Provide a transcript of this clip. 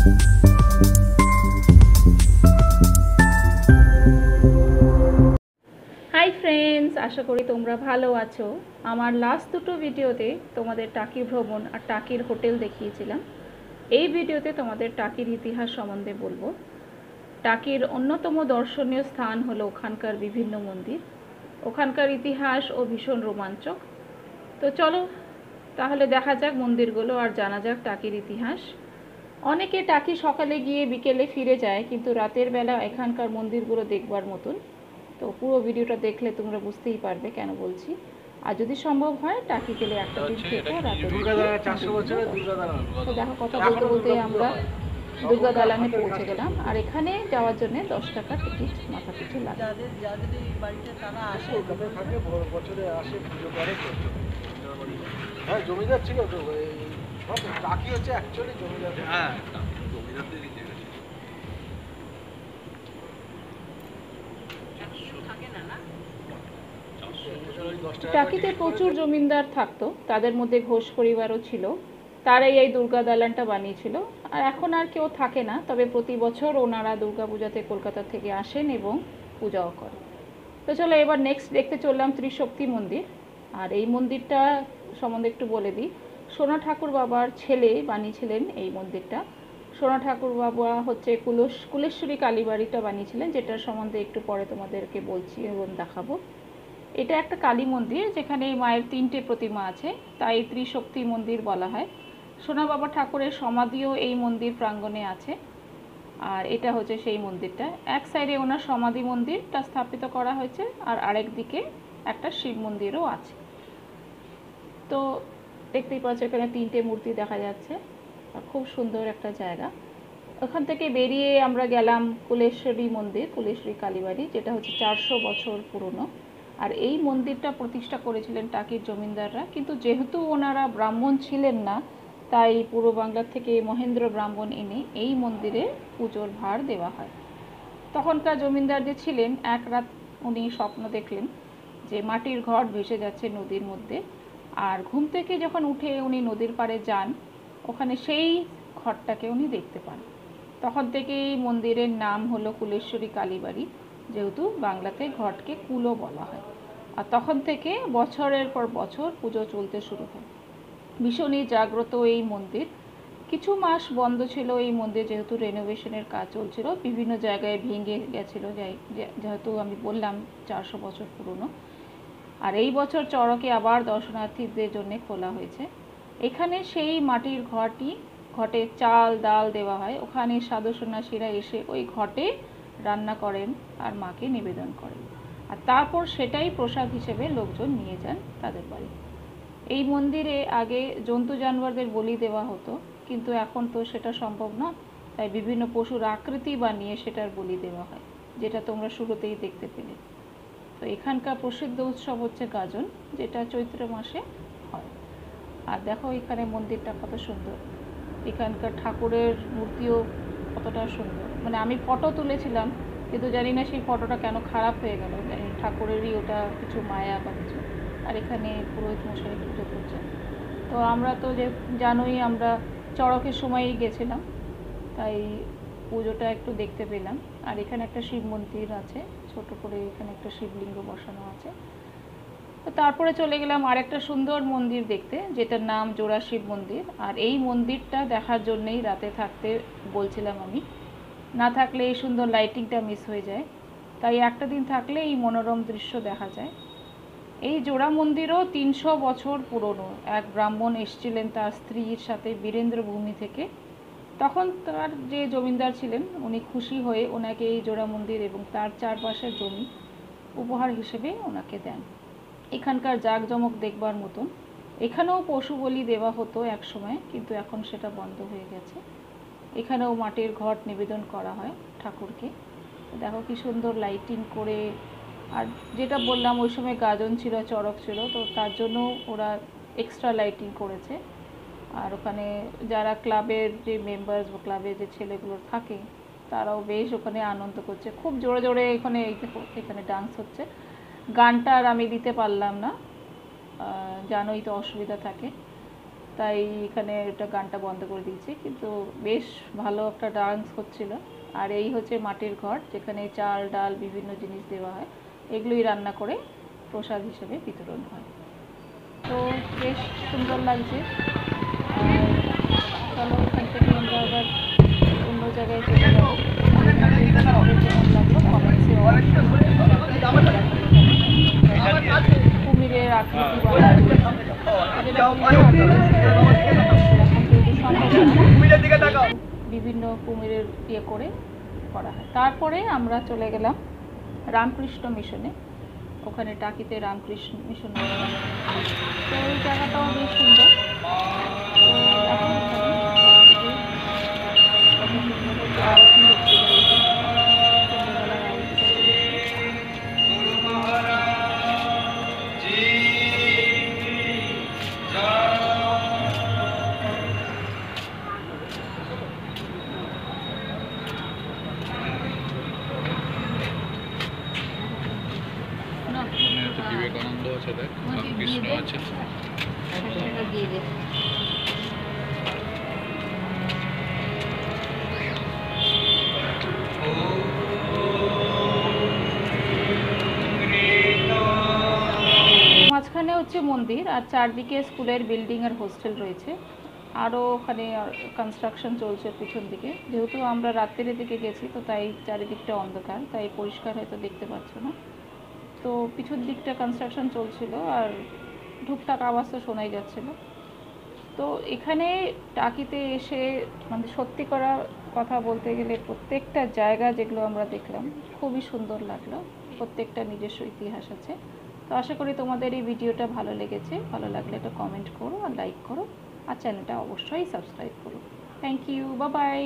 Hi friends, আশা করি তোমরা ভালো আছো। আমার লাস্ট দুটো ভিডিওতে তোমাদের টাকি ভ্রমণ আর টাকির হোটেল দেখিয়েছিলাম। এই ভিডিওতে তোমাদের টাকির ইতিহাস সম্বন্ধে বলবো। টাকির অন্যতম দর্শনীয় স্থান হলো ওখানকার বিভিন্ন মন্দির। ওখানকার ইতিহাস ও ভীষণ রোমাঞ্চক। তো চলো তাহলে দেখা যাক মন্দিরগুলো আর জানা যাক টাকির ইতিহাস। অনেকে টাকি সকালে গিয়ে বিকেলে ফিরে যায়, কিন্তু রাতের বেলা এখানকার মন্দিরগুলো দেখবার মতন। তো পুরো ভিডিওটা দেখলে তোমরা বুঝতেই পারবে কেন বলছি। আর যদি সম্ভব হয় টাকি গেলে একটা দিন থেকে রাতে তো দেখো, কথা বলতে বলতে আমরা দুর্গা দালানে পৌঁছে গেলাম। আর এখানে যাওয়ার জন্য 10 টাকা টিকিট মাথা পিছু লাগে। হ্যাঁ, জমিদার ছিল তো, টাকি হচ্ছে অ্যাকচুয়ালি জমিদার। হ্যাঁ, জমিদারদেরই জায়গা। টাকিতে প্রচুর জমিদার থাকতো, তাদের মধ্যে ঘোষ পরিবারও ছিল। তারাই এই দুর্গা দালানটা বানিয়েছিল। আর এখন আর কেউ থাকে না, তবে প্রতি বছর ওনারা দুর্গাপূজাতে কলকাতা থেকে আসেন এবং পূজাও করেন। তো চলো এবার নেক্সট দেখতে চললাম ত্রিশক্তি মন্দির। আর এই মন্দিরটা সম্বন্ধে একটু বলে দিই। সোনা ঠাকুর বাবার ছেলে বানিয়েছিলেন এই মন্দিরটা। সোনা ঠাকুর বাবা হচ্ছে কুলেশ্বরী কালীবাড়িটা বানিয়েছিলেন, যেটার সম্বন্ধে একটু পরে তোমাদেরকে বলছি এবং দেখাবো। এটা একটা কালী মন্দির যেখানে মায়ের 3টে প্রতিমা আছে, তাই ত্রিশক্তি মন্দির বলা হয়। সোনা বাবা ঠাকুরের সমাধিও এই মন্দির প্রাঙ্গণে আছে। আর এটা হচ্ছে সেই মন্দিরটা। এক সাইডে ওনার সমাধি মন্দিরটা স্থাপিত করা হয়েছে, আর আরেক দিকে একটা শিব মন্দিরও আছে। তো দেখতেই পাচ্ছ এখানে 3টে মূর্তি দেখা যাচ্ছে, আর খুব সুন্দর একটা জায়গা। ওখান থেকে বেরিয়ে আমরা গেলাম কুলেশ্বরী মন্দির, কুলেশ্বরী কালীবাড়ি, যেটা হচ্ছে 400 বছর পুরনো। আর এই মন্দিরটা প্রতিষ্ঠা করেছিলেন টাকির জমিদাররা, কিন্তু যেহেতু ওনারা ব্রাহ্মণ ছিলেন না, তাই পূর্ব বাংলা থেকে মহেন্দ্র ব্রাহ্মণ এনে এই মন্দিরে পুজোর ভার দেওয়া হয়। তখনকার জমিদার যে ছিলেন, এক রাত উনি স্বপ্ন দেখলেন যে মাটির ঘট ভেসে যাচ্ছে নদীর মধ্যে। আর ঘুম থেকে যখন উঠে উনি নদীর পাড়ে যান, ওখানে সেই ঘটটাকে উনি দেখতে পান। তখন থেকেই মন্দিরের নাম হলো কুলেশ্বরী কালীবাড়ি, যেহেতু বাংলাতে ঘটকে কুলো বলা হয়। আর তখন থেকে বছরের পর বছর পুজো চলতে শুরু হয়। ভীষণই জাগ্রত এই মন্দির। কিছু মাস বন্ধ ছিল এই মন্দির, যেহেতু রেনোভেশনের কাজ চলছিল, বিভিন্ন জায়গায় ভেঙে গেছিলো, যেহেতু আমি বললাম 400 বছর পুরনো। আর এই বছর চড়কে আবার দর্শনার্থীদের জন্য খোলা হয়েছে। এখানে সেই মাটির ঘটে চাল ডাল দেওয়া হয়। ওখানে সাধু সন্ন্যাসীরা এসে ওই ঘটে রান্না করেন আর মাকে নিবেদন করেন, আর তারপর সেটাই প্রসাদ হিসেবে লোকজন নিয়ে যান তাদের বাড়ি। এই মন্দিরে আগে জন্তু জানোয়ারদের বলি দেওয়া হতো, কিন্তু এখন তো সেটা সম্ভব না, তাই বিভিন্ন পশুর আকৃতি বানিয়ে সেটার বলি দেওয়া হয়, যেটা তোমরা শুরুতেই দেখতে পেলে। তো এখানকার প্রসিদ্ধ উৎসব হচ্ছে গাজন, যেটা চৈত্র মাসে হয়। আর দেখো এখানে মন্দিরটা কত সুন্দর, এখানকার ঠাকুরের মূর্তিও কতটা সুন্দর। মানে আমি ফটো তুলেছিলাম, কিন্তু জানি না সেই ফটোটা কেন খারাপ হয়ে গেল, জানি ঠাকুরেরই ওটা কিছু মায়া বা কিছু। আর এখানে পুরোহিত মশাই পুজো করছে। তো আমরা তো যে জানোই, আমরা চড়কের সময়ই গেছিলাম, তাই পুজোটা একটু দেখতে পেলাম। আর এখানে একটা শিব মন্দির আছে, ছোট করে এখানে একটা শিবলিঙ্গ বসানো আছে। তো তারপরে চলে গেলাম আরেকটা সুন্দর মন্দির দেখতে, যেটার নাম জোড়া শিব মন্দির। আর এই মন্দিরটা দেখার জন্যই রাতে থাকতে বলছিলাম আমি, না থাকলে এই সুন্দর লাইটিংটা মিস হয়ে যায়, তাই একটা দিন থাকলে এই মনোরম দৃশ্য দেখা যায়। এই জোড়া মন্দিরও 300 বছর পুরনো। এক ব্রাহ্মণ এসেছিলেন তার স্ত্রীর সাথে বীরেন্দ্র ভূমি থেকে। তখন তার যে জমিদার ছিলেন, উনি খুশি হয়ে ওনাকে এই জোড়া মন্দির এবং তার চারপাশের জমি উপহার হিসেবে ওনাকে দেন। এখানকার জাঁকজমক দেখবার মতন। এখানেও পশু বলি দেওয়া হতো এক সময়, কিন্তু এখন সেটা বন্ধ হয়ে গেছে। এখানেও মাটির ঘট নিবেদন করা হয় ঠাকুরকে। দেখো কি সুন্দর লাইটিং করে। আর যেটা বললাম, ওই সময় গাজন ছিল, চড়ক ছিল, তো তার জন্য ওরা এক্সট্রা লাইটিং করেছে। আর ওখানে যারা ক্লাবের যে মেম্বার্স বা ক্লাবের যে ছেলেগুলো থাকে, তারাও বেশ ওখানে আনন্দ করছে, খুব জোরে জোরে। এখানে ডান্স হচ্ছে। গানটা আর আমি দিতে পারলাম না, জানোই তো অসুবিধা থাকে। তাই এখানে এটা গানটা বন্ধ করে দিয়েছি, কিন্তু বেশ ভালো একটা ডান্স হচ্ছিল। আর এই হচ্ছে মাটির ঘর, যেখানে চাল ডাল বিভিন্ন জিনিস দেওয়া হয়, এগুলোই রান্না করে প্রসাদ হিসেবে বিতরণ হয়। তো বেশ সুন্দর লাগছে। আর চলো এখান থেকে আমরা আবার অন্য জায়গায় চলে যাবো। তোমাদের কেমন লাগলো কমেন্টসে কুমিরের আকৃতি বানানো বিভিন্ন কুমিরের ইয়ে করে করা হয়। তারপরে আমরা চলে গেলাম রামকৃষ্ণ মিশনে, ওখানে টাকিতে রামকৃষ্ণ মিশন। তো ওই জায়গাটাও বেশ সুন্দর। তো দেখো আরতি হচ্ছে, সন্ধ্যেবেলার আরতিটা বিবেকানন্দ আছে, দেখ কৃষ্ণ আছে। মাঝখানে হচ্ছে মন্দির, আর চারদিকে স্কুলের বিল্ডিং আর হোস্টেল রয়েছে। আরও ওখানে কনস্ট্রাকশন চলছে পিছন দিকে। যেহেতু আমরা রাত্রের দিকে গেছি, তো তাই চারিদিকটা অন্ধকার, তাই পরিষ্কার হয়তো দেখতে পাচ্ছ না। তো পিছন দিকটা কনস্ট্রাকশন চলছিল, আর ঢুকটাক আওয়াজ তো শোনাই যাচ্ছিল। তো এখানে টাকিতে এসে মানে সত্যি করা কথা বলতে গেলে প্রত্যেকটা জায়গা যেগুলো আমরা দেখলাম খুবই সুন্দর লাগলো। প্রত্যেকটা নিজস্ব ইতিহাস আছে। তো আশা করি তোমাদের এই ভিডিওটা ভালো লেগেছে। ভালো লাগলে একটা কমেন্ট করো আর লাইক করো, আর চ্যানেলটা অবশ্যই সাবস্ক্রাইব করো। Thank you, bye by.